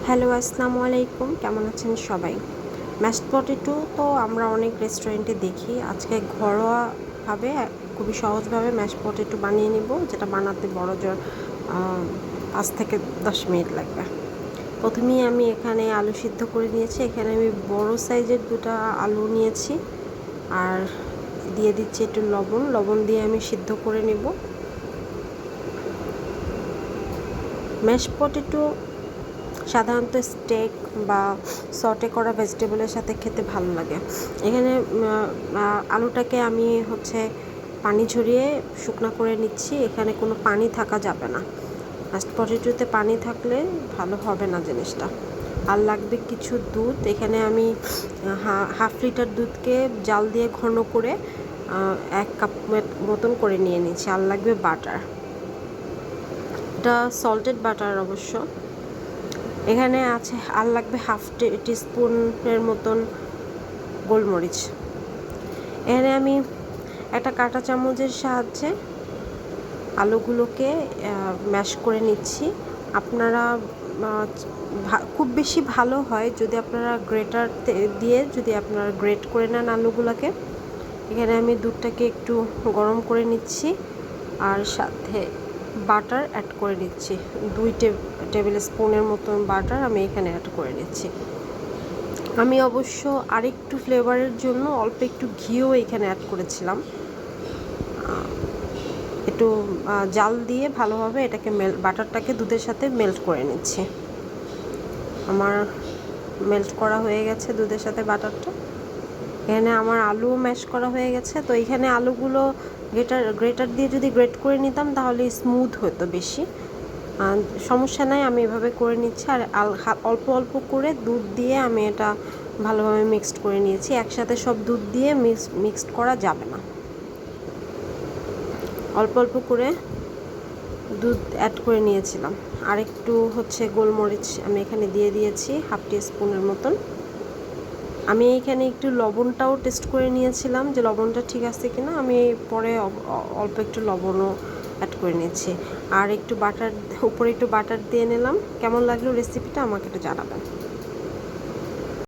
Hello, আসসালামু আলাইকুম। কেমন আছেন সবাই? ম্যাশড পটেটো তো আমরা অনেক রেস্টুরেন্টে দেখি। আজকে ঘরোয়াভাবে খুবই সহজভাবে ম্যাশড পটেটো বানিয়ে নিব, যেটা বানাতে বড়জোর ৫ থেকে ১০ মিনিট লাগবে। প্রথমেই আমি এখানে আলু সিদ্ধ করে নিয়েছি। এখানে আমি বড় সাইজের ২টা আলু নিয়েছি আর দিয়ে দিচ্ছি একটু লবণ দিয়ে আমি সিদ্ধ করে নিব। ম্যাশড পটেটো সাধারণত স্টেক বা সটে করা ভেজিটেবলের সাথে খেতে ভালো লাগে। এখানে আলুটাকে আমি পানি ঝরিয়ে শুকনো করে নিচ্ছি। এখানে কোনো পানি থাকা যাবে না। ম্যাশড পটেটোতে পানি থাকলে ভালো হবে না জিনিসটা। আর লাগবে কিছু দুধ। এখানে আমি হাফ লিটার দুধকে জাল দিয়ে ঘন করে ১ কাপ মতন করে নিয়ে নিচ্ছি। আর লাগবে বাটার। এটা সল্টেড বাটার অবশ্য। এখানে আছে আর লাগবে হাফ টিস্পুনের মতন গোলমরিচ। এখানে আমি একটা কাঁটা চামচের সাহায্যে আলুগুলোকে ম্যাশ করে নিচ্ছি। আপনারা খুব বেশি ভালো হয় যদি আপনারা গ্রেটার দিয়ে যদি আপনারা গ্রেট করে নেন আলুগুলোকে। এখানে আমি দুধটাকে একটু গরম করে নিচ্ছি আর সাথে বাটার অ্যাড করে নিচ্ছি। ২ টেবিল স্পুনের মতন বাটার আমি এখানে অ্যাড করে নিচ্ছি। আমি অবশ্য আরেকটু ফ্লেভারের জন্য অল্প একটু ঘিও এখানে অ্যাড করেছিলাম। একটু জাল দিয়ে ভালোভাবে এটাকে বাটারটাকে দুধের সাথে মেল্ট করে নিচ্ছি। আমার মেল্ট করা হয়ে গেছে দুধের সাথে বাটারটা। এখানে আমার আলুও ম্যাশ করা হয়ে গেছে। তো এখানে আলুগুলো গ্রেটার দিয়ে যদি গ্রেট করে নিতাম তাহলে স্মুথ হতো বেশি। সমস্যা নাই, আমি এভাবে করে নিচ্ছি। আর অল্প অল্প করে দুধ দিয়ে আমি এটা ভালোভাবে মিক্সড করে নিয়েছি। একসাথে সব দুধ দিয়ে মিক্সড করা যাবে না। অল্প অল্প করে দুধ অ্যাড করে নিয়েছিলাম। আর একটু গোলমরিচ আমি এখানে দিয়ে দিয়েছি হাফ টিস্পুনের মতন। আমি এইখানে একটু লবণটাও টেস্ট করে নিয়েছিলাম যে লবণটা ঠিক আছে কিনা। আমি পরে অল্প একটু লবণও অ্যাড করে নিয়েছি। আর একটু উপরে একটু বাটার দিয়ে নিলাম। কেমন লাগলো রেসিপিটা আমাকে একটু জানাবেন।